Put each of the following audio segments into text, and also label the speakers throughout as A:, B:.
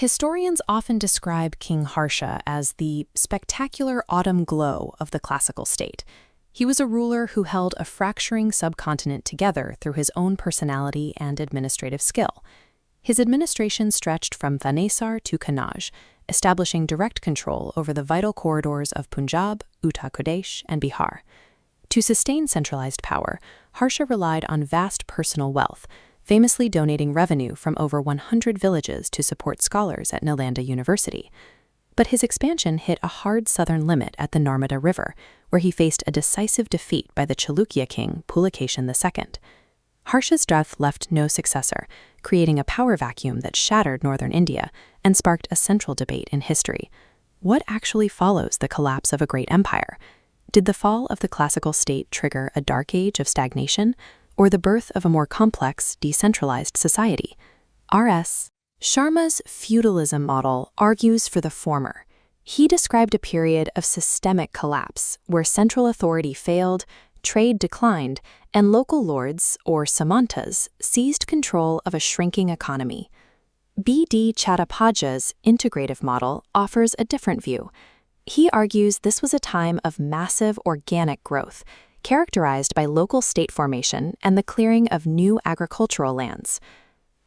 A: Historians often describe King Harsha as the spectacular autumn glow of the classical state. He was a ruler who held a fracturing subcontinent together through his own personality and administrative skill. His administration stretched from Thanesar to Kannauj, establishing direct control over the vital corridors of Punjab, Uttar Pradesh, and Bihar. To sustain centralized power, Harsha relied on vast personal wealth, famously donating revenue from over 100 villages to support scholars at Nalanda University. But his expansion hit a hard southern limit at the Narmada River, where he faced a decisive defeat by the Chalukya king Pulakeshin II. Harsha's death left no successor, creating a power vacuum that shattered northern India and sparked a central debate in history. What actually follows the collapse of a great empire? Did the fall of the classical state trigger a dark age of stagnation, or the birth of a more complex, decentralized society? R.S. Sharma's feudalism model argues for the former. He described a period of systemic collapse where central authority failed, trade declined, and local lords, or samantas, seized control of a shrinking economy. B.D. Chattopadhyay's integrative model offers a different view. He argues this was a time of massive organic growth, characterized by local state formation and the clearing of new agricultural lands.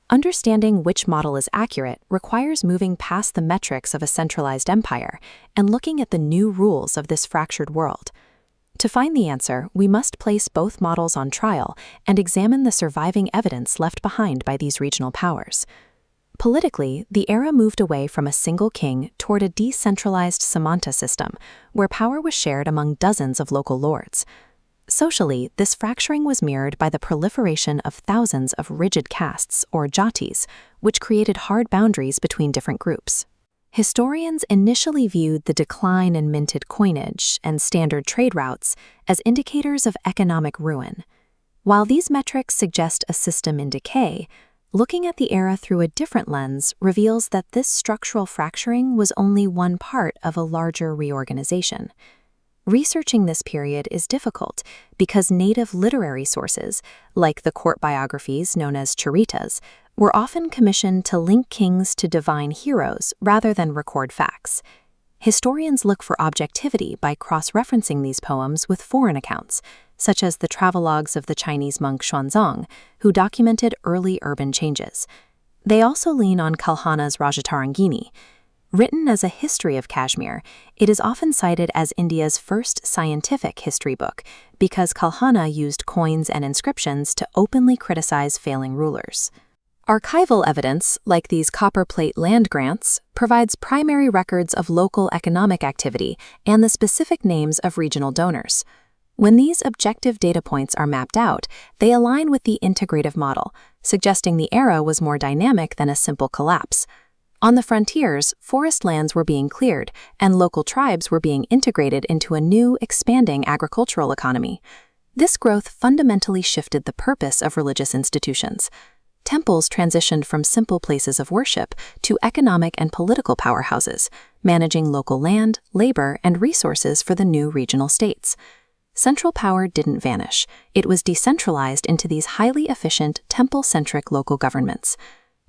A: Understanding which model is accurate requires moving past the metrics of a centralized empire and looking at the new rules of this fractured world. To find the answer, we must place both models on trial and examine the surviving evidence left behind by these regional powers. Politically, the era moved away from a single king toward a decentralized samanta system, where power was shared among dozens of local lords. Socially, this fracturing was mirrored by the proliferation of thousands of rigid castes, or jatis, which created hard boundaries between different groups. Historians initially viewed the decline in minted coinage and standard trade routes as indicators of economic ruin. While these metrics suggest a system in decay, looking at the era through a different lens reveals that this structural fracturing was only one part of a larger reorganization. Researching this period is difficult because native literary sources, like the court biographies known as charitas, were often commissioned to link kings to divine heroes rather than record facts. Historians look for objectivity by cross-referencing these poems with foreign accounts, such as the travelogues of the Chinese monk Xuanzang, who documented early urban changes. They also lean on Kalhana's Rajatarangini. Written as a history of Kashmir, it is often cited as India's first scientific history book because Kalhana used coins and inscriptions to openly criticize failing rulers. Archival evidence, like these copperplate land grants, provides primary records of local economic activity and the specific names of regional donors. When these objective data points are mapped out, they align with the integrative model, suggesting the era was more dynamic than a simple collapse. On the frontiers, forest lands were being cleared, and local tribes were being integrated into a new, expanding agricultural economy. This growth fundamentally shifted the purpose of religious institutions. Temples transitioned from simple places of worship to economic and political powerhouses, managing local land, labor, and resources for the new regional states. Central power didn't vanish. It was decentralized into these highly efficient, temple-centric local governments.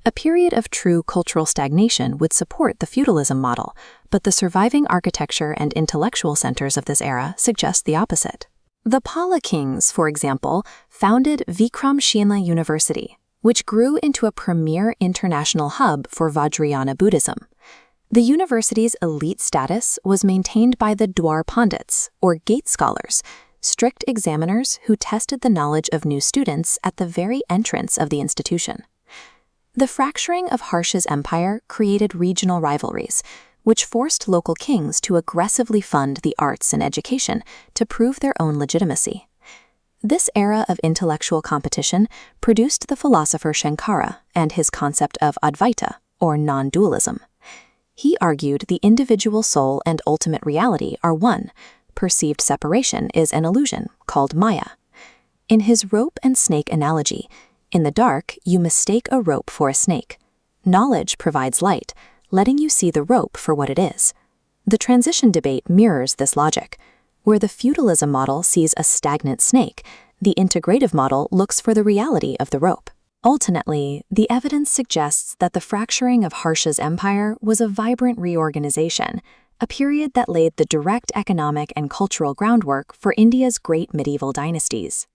A: A period of true cultural stagnation would support the feudalism model, but the surviving architecture and intellectual centers of this era suggest the opposite. The Pala kings, for example, founded Vikramshila University, which grew into a premier international hub for Vajrayana Buddhism. The university's elite status was maintained by the Dwar Pandits, or gate scholars, strict examiners who tested the knowledge of new students at the very entrance of the institution. The fracturing of Harsha's empire created regional rivalries, which forced local kings to aggressively fund the arts and education to prove their own legitimacy. This era of intellectual competition produced the philosopher Shankara and his concept of Advaita, or non-dualism. He argued the individual soul and ultimate reality are one. Perceived separation is an illusion, called Maya. In his rope and snake analogy, in the dark, you mistake a rope for a snake. Knowledge provides light, letting you see the rope for what it is. The transition debate mirrors this logic. Where the feudalism model sees a stagnant snake, the integrative model looks for the reality of the rope. Ultimately, the evidence suggests that the fracturing of Harsha's empire was a vibrant reorganization, a period that laid the direct economic and cultural groundwork for India's great medieval dynasties.